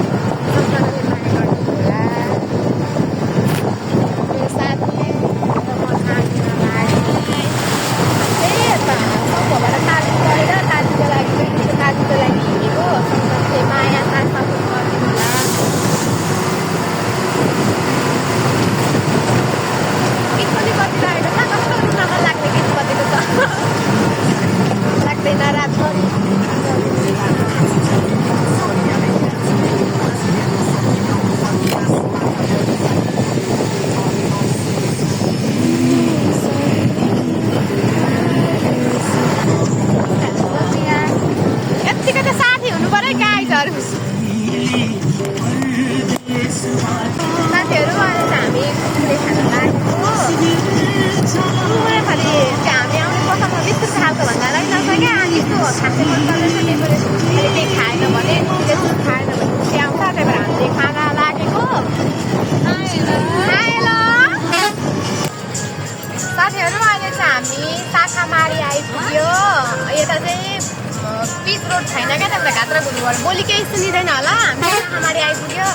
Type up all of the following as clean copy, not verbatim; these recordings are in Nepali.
सबजनाले माया गर्नु होला। मेरो साथी र म साथीमा लाग्यो त्यही त सबभन्दा तालिम गरेर तालीको लागि चाहिँ तालीको लागि हिँडेको सबजनाले माया साथ सपोर्ट गरिदिनु होला। गीत पनि कति लागेको छ कस्तो रुनमा लाग्ने गीत कतिको छ लाग्दैन रातभरि यत्तिको त साथी हुनु पर्यो गाइजहरू साथीहरू अहिले चाहिँ हामी कुकुरे खान लागेको कुकुरे खालि हामी आउने पसलमा बिस्कुट खालको भन्दा लागि नसक्यो अनि यस्तो खासै मन पर्दैछ डेकोरेसन त्यही खाएन भने त्यसो खाएन भने त्यहाँ आउँछ त्यही भएर हामीले खाना लागेको साथीहरू अहिले चाहिँ हामी शाखामारी आइपुग्यो। यता चाहिँ पिच रोड छैन क्या त्यही भएर घात्रा घुम्नुपर्छ। भोलि केही सुनिँदैन होला। हामी शाखामारी आइपुग्यो।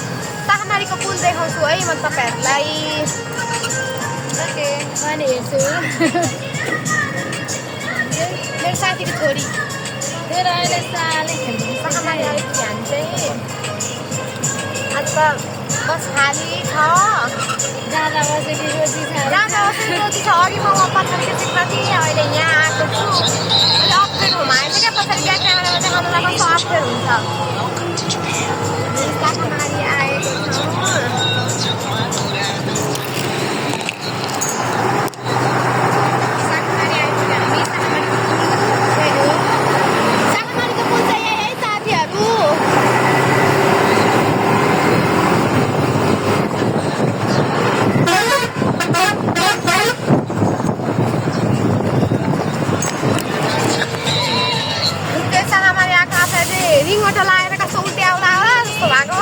शाखामारीको पुल देखाउँछु है म तपाईँहरूलाई। मैले हेर्छु मेरो साथीको छोरी मेरो अहिले शाखामारी आइपुग्यो। हामी चाहिँ आज त बस खाली छ जाँदा बसेको रोटी छ अघि म पछाडिको सिटमा थिएँ अहिले यहाँ आएको छु। अहिले अप्ठ्यारो घुमाएछ क्या पछाडि ब्याक क्यामेरामा देखाउनुलाई कस्तो अप्ठ्यारो हुन्छ। शाखामारी आएको छौँ। शाखामारी आइपुग्यो हामी। शाखामारीको पुल चाहिँ यही है साथीहरू। रिङबाट लगाएर कस्तो उल्ट्याउला होला जस्तो भएको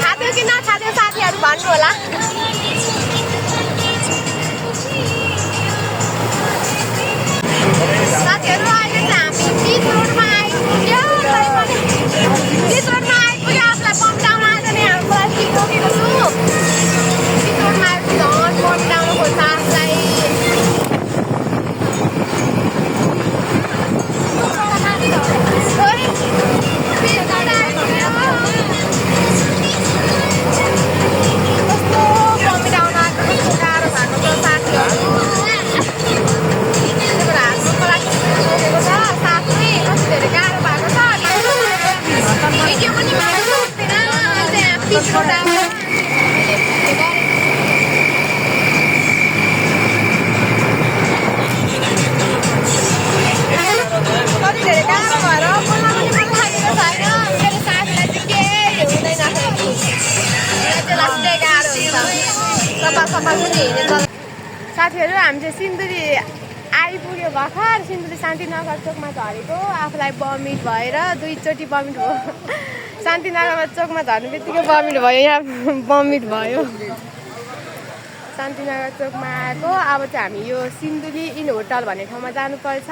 खाँद्यो कि नखाँद्यो साथीहरू भन्नु होला। साथीहरू अहिले चाहिँ हामी बिच रोडमा आइपुग्यो। बिच रोडमा आइपुग्यो आफूलाई पम्पटाउन आएर नि हाम्रो लागि रोकेको छु। बिच रोडमा आइपुग्यो झन् पम्पटाउनु खोज्छ आफूलाई। साथीहरू हामी चाहिँ सिन्धुली आइपुग्यो भर्खर। सिन्धुली शान्तिनगर चोकमा झरेको आफूलाई बमिट भएर 2 चोटि बमिट भयो। शान्तिनगर चोकमा झर्ने बित्तिकै बमिट भयो। यहाँ बमिट भयो। शान्तिनगर चोकमा आएको। अब चाहिँ हामी यो सिन्धुली इन होटल भन्ने ठाउँमा जानुपर्छ।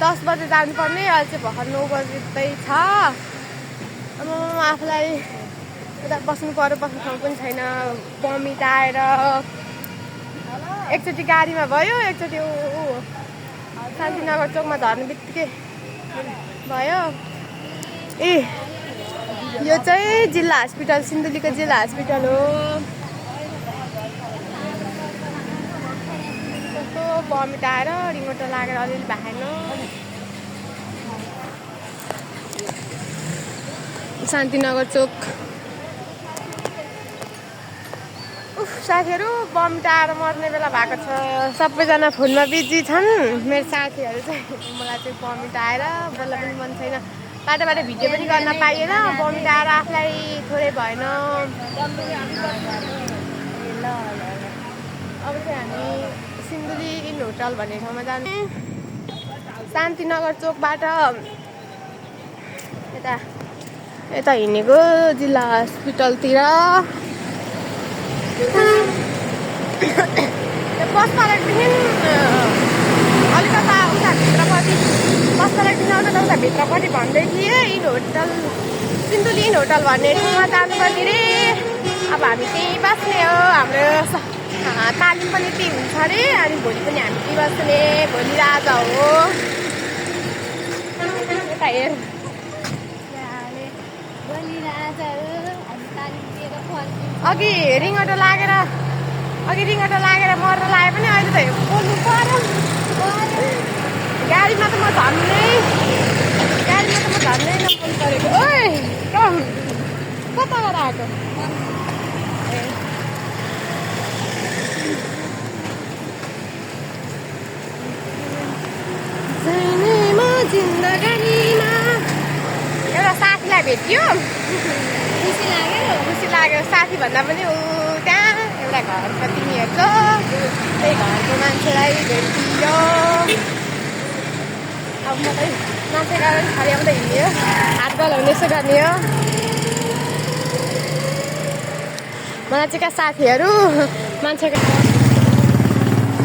10 बजे जानुपर्ने। अहिले चाहिँ भर्खर 9 बज्दै छ। अब आफूलाई यता बस्नु पर्यो बस्ने ठाउँ पनि छैन। बमिट आएर एकचोटि गाडीमा भयो एकचोटि शान्तिनगर चोकमा झर्ने बित्तिकै भयो। ए यो चाहिँ जिल्ला हस्पिटल सिन्धुलीको जिल्ला हस्पिटल हो। कस्तो बमिट आएर रिङोट लागेर अलिअलि भएन। शान्तिनगर चोक साथीहरू बमिट आएर मर्ने बेला भएको छ। सबैजना फोनमा बिजी छन्। मेरो साथीहरू चाहिँ मलाई चाहिँ बमिट आएर बोल्न पनि मन छैन। बाटो भिडियो पनि गर्न पाइएन। बमिट आएर आफूलाई थोरै भएन। अब चाहिँ हामी सिन्धुली इन होटल भन्ने ठाउँमा जाने। शान्तिनगर चोकबाट यता हिँडेको जिल्ला हस्पिटलतिर। बस पारेकोदेखि अलिकता भित्रपट्टि भन्दै थिएँ in hotel Sindhuli in hotel भन्ने ठाउँमा जानुपर्ने रे। अब हामी त्यहीँ बस्ने हो। हाम्रो तालिम पनि त्यही हुन्छ अरे। अनि भोलि पनि हामी त्यहीँ बस्ने। भोलि राजा हो। यता हेर अघि रिङटो लागेर मर्न लागे पनि अहिले त बोल्नु पर्यो। गाडीमा त म झन्नै नबोल्नु परेको। ओइ कताबाट आएको? जिन्दगानीमा एउटा साथीलाई भेट्यो। खुसी लाग्यो। साथी भन्दा पनि ऊ त्यहाँ एउटा घरको तिमीहरूको त्यही घरको मान्छेलाई भेटियो। अब म चाहिँ मान्छे कारण खर्याउँदै हिँड्यो। हात गलाउने यसो गर्ने हो। मलाई चाहिँ क्या साथीहरू मान्छेको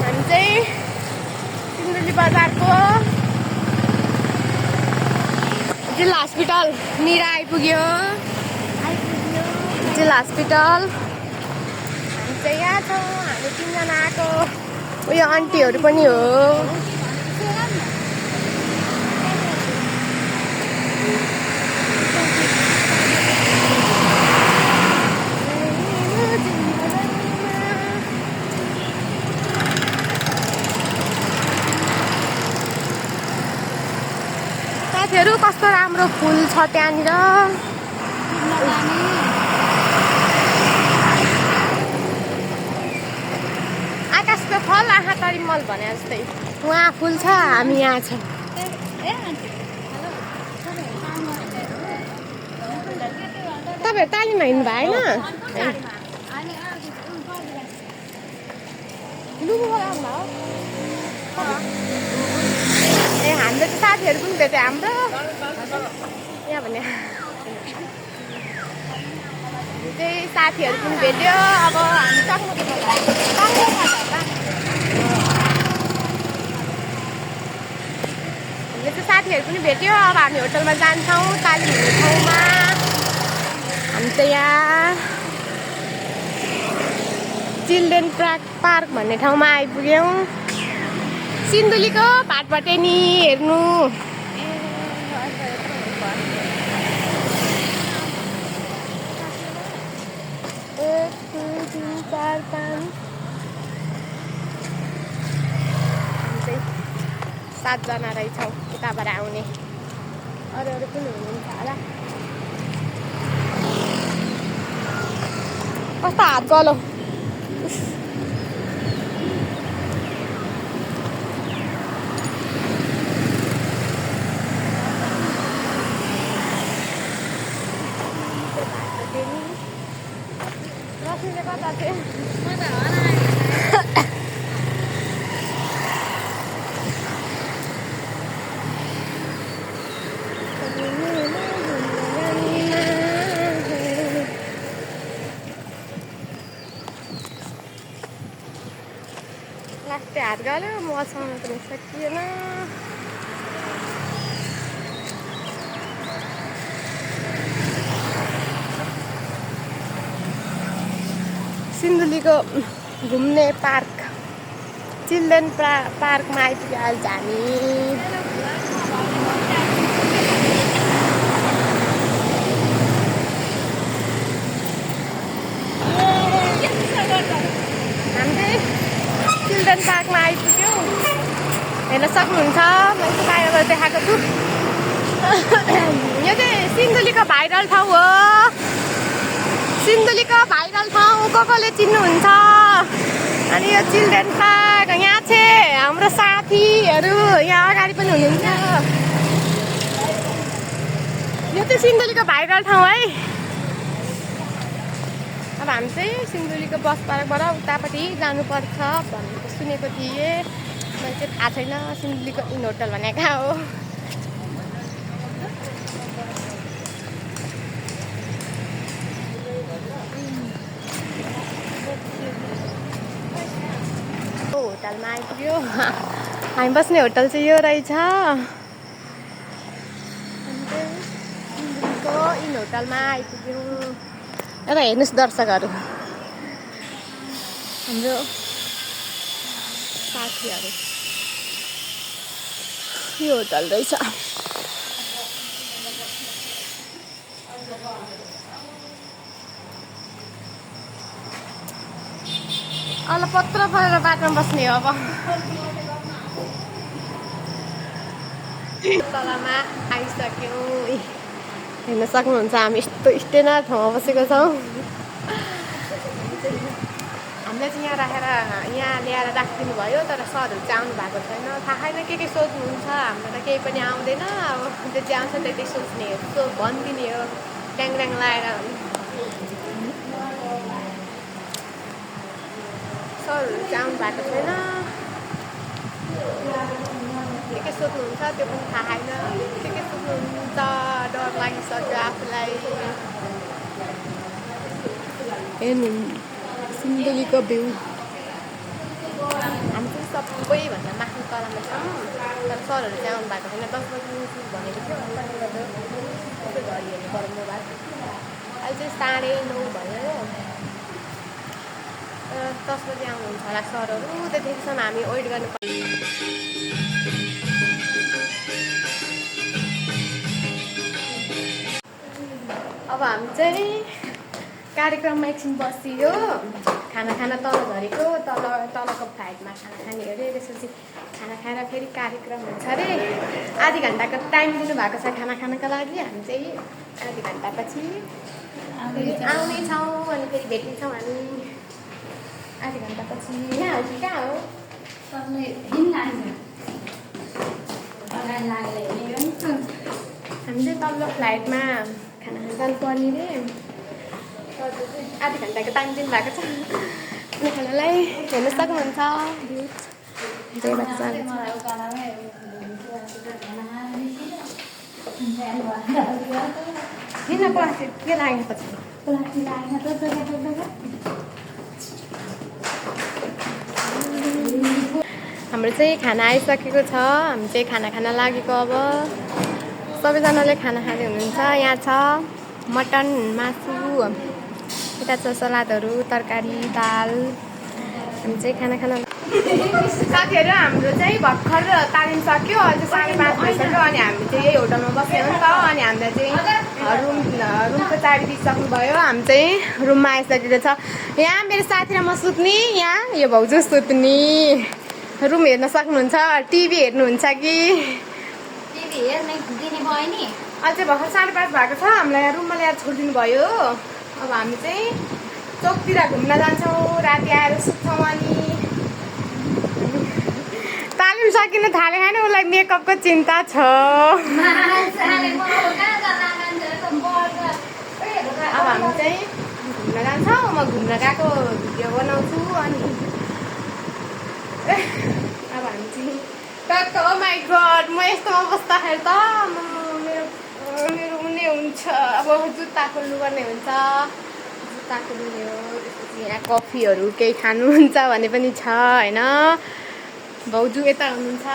हामी चाहिँ सिन्धुली बजारको जिल्ला हस्पिटल निरा आइपुग्यो। जिल्ला हस्पिटल हामी चाहिँ यहाँ छौँ। हामी 3 जना आएको। उयो आन्टीहरू पनि हो। साथीहरू कस्तो राम्रो फुल छ त्यहाँनिर। आकाशको फल आँखा तरिमल भने जस्तै उहाँ फुल छ हामी यहाँ छौँ। तपाईँहरू तालिममा हिँड्नु भएन? ए हाम्रो चाहिँ साथीहरू पनि भेट्यो हाम्रो यहाँ भने चाहिँ साथीहरू पनि भेट्यो। अब हामी सक्नु साथीहरू पनि भेट्यो। अब हामी होटलमा जान्छौँ तालिम हुने ठाउँमा। हामी चाहिँ यहाँ चिल्ड्रेन पार्क भन्ने ठाउँमा आइपुग्यौँ। सिन्धुलीको भाटभटेनी हेर्नु। 1 2 3 4 5 7 जना रहेछौँ उताबाट आउने। अरू पनि हुनुहुन्छ होला। कस्तो हात गलो। लास्टै हात गल्यो। मसँग पनि सकिएन। सिन्धुलीको घुम्ने पार्क चिल्ड्रेन पार्कमा आइपुग्यो आज हामी। चिल्ड्रेन पार्कमा आइपुग्यो। हेर्न सक्नुहुन्छ मैले बाहिरबाट देखाएको छु। यो चाहिँ सिन्धुलीको भाइरल ठाउँ हो। सिन्धुलीको भाइरल ठाउँ कसले चिन्नुहुन्छ? अनि यो चिल्ड्रेन पार्क यहाँ चाहिँ हाम्रो साथीहरू यहाँ अगाडि पनि हुनुहुन्छ। यो चाहिँ सिन्धुलीको भाइरल ठाउँ है। अब हामी चाहिँ सिन्धुलीको बस पार्कबाट उतापट्टि जानुपर्छ भनेको सुनेको थिएँ। मैले चाहिँ थाहा छैन सिन्धुलीको इन होटल भनेको हो। होटलमा आइपुग्यो। हामी बस्ने होटल चाहिँ यो रहेछ। इन होटलमा आइपुग्यौँ। यता हेर्नुहोस् दर्शकहरू, हाम्रो साथीहरू। यो होटल रहेछ। अब पत्र परेर बाटोमा बस्ने हो अब। तलमा आइसक्यौँ। हेर्न सक्नुहुन्छ हामी यस्तो स्टेन्डर ठाउँमा बसेको छौँ। हामीले चाहिँ यहाँ राखेर यहाँ ल्याएर राखिदिनु भयो, तर सरहरू चाहिँ आउनु भएको छैन। थाहा छैन के सोध्नुहुन्छ, हाम्रो त केही पनि आउँदैन। अब जे जे आउँछ त्यति सोच्ने हो, भनिदिने हो ट्याङ लाएर। सरहरू चाहिँ आउनु भएको छैन। के सोध्नुहुन्छ त्यो पनि थाहा छैन। के सोध्नुहुन्छ, डर लागिसक्यो आफूलाई। हेर्नु सिन्धुलीको भ्यू। हामी चाहिँ सबैभन्दा माथि तलमा छौँ, तर सरहरू चाहिँ आउनु भएको छैन। 10 बजी भनेको थियो, घडी हेर्नु पर्यो मोबाइल। अहिले चाहिँ 9:30 भयो। 10 बजी आउनुहुन्छ होला सरहरू। त्यतिखेरसम्म हामी वेट गर्नु पर्छ। अब हामी चाहिँ कार्यक्रममा एकछिन बसियो। खाना तल झरेको, तलको फ्लाइटमा खाना खाने अरे। त्यसपछि खाना खाएर फेरि कार्यक्रम हुन्छ अरे। आधी घन्टाको टाइम दिनुभएको छ खाना खानको लागि। हामी चाहिँ आधी घन्टापछि आउनेछौँ अनि फेरि भेट्नेछौँ हामी आधी घन्टापछि। यहाँ हो कि कहाँ हो? हामी चाहिँ तल्लो फ्लाइटमा खाना खान जानुपर्ने रे। आधी घन्टाको टाइम दिनुभएको छ खानालाई। हेर्नु सक्नुहुन्छ किन प्लास्टिक के लागेको छ? हाम्रो चाहिँ खाना आइसकेको छ। हामी चाहिँ खाना खान लागेको। अब सबैजनाले खाना खाँदै हुनुहुन्छ। यहाँ छ मटन, मासु, यता छ सलादहरू, तरकारी, दाल। हामी चाहिँ खाना खान साथीहरू हाम्रो चाहिँ भर्खर तालिम सक्यो। अहिले 5:30 भइसक्यो अनि हामी चाहिँ यही होटलमा बस्यो नि त। अनि हामीलाई चाहिँ रुमको चाबी दिइसक्नुभयो। हामी चाहिँ रुममा आइसकेको छ। यहाँ मेरो साथी र म सुत्ने, यहाँ यो भाउजू सुत्ने। रुम हेर्न सक्नुहुन्छ। टिभी हेर्नुहुन्छ कि? टिभी हेर्ने दिने भयो नि। अहिले चाहिँ भर्खर 5:30 भएको छ। हामीलाई यहाँ रुममा ल्याएर छोडिदिनु भयो। अब हामी चाहिँ चोकतिर घुम्न जान्छौँ। राति आएर सुत्छौँ। अनि तालिम सकिन थाले होइन, उसलाई मेकअपको चिन्ता छ। अब हामी चाहिँ घुम्न जान्छौँ। म घुम्न गएको भिडियो बनाउँछु। अनि अब हामी चाहिँ टक्क ओ माई गड, म यस्तोमा बस्दाखेरि त मेरो उनी हुन्छ। अब जुत्ता खोल्नुपर्ने हुन्छ, जुत्ता खोल्ने हो। त्यसपछि यहाँ कफीहरू केही खानुहुन्छ भने पनि छ होइन। भाउजू यता हुनुहुन्छ।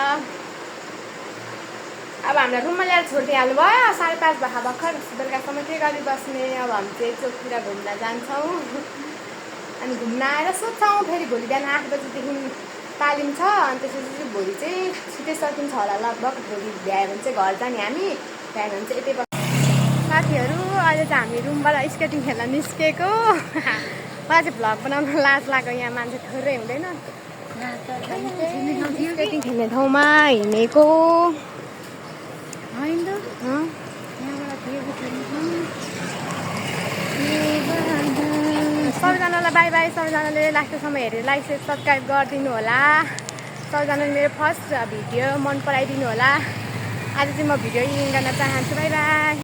अब हामीलाई रुममा ल्याएर छोडिदिइहाल्नु भयो। 5:30 भएको भर्खर बेलुकासम्म के गरी बस्ने। अब हामी चाहिँ चोकतिर घुम्न जान्छौँ। अनि घुम्न आएर सुत्छौँ। फेरि भोलि बिहान 8 बजीदेखि तालिम छ। अनि त्यसपछि चाहिँ भोलि चाहिँ छिटै सकिन्छ होला लगभग। भोलि भ्यायो भने चाहिँ घर जाने हामी। भ्यायो भने चाहिँ यतै साथीहरू। अहिले चाहिँ हामी रुमबाट स्केटिङ खेल्न निस्केको। मलाई चाहिँ भ्लग बनाउन लाज लाग्यो, यहाँ मान्छे थोरै हुँदैन। स्केटिङ खेल्ने ठाउँमा हिँडेको होइन। सबैजनालाई बाई बाई। सबैजनाले लास्टसम्म हेरेर लाइक सब्सक्राइब गरिदिनु होला। सबैजनाले मेरो फर्स्ट भिडियो मन पराइदिनु होला। आज चाहिँ म भिडियो एडिङ गर्न चाहन्छु। By by.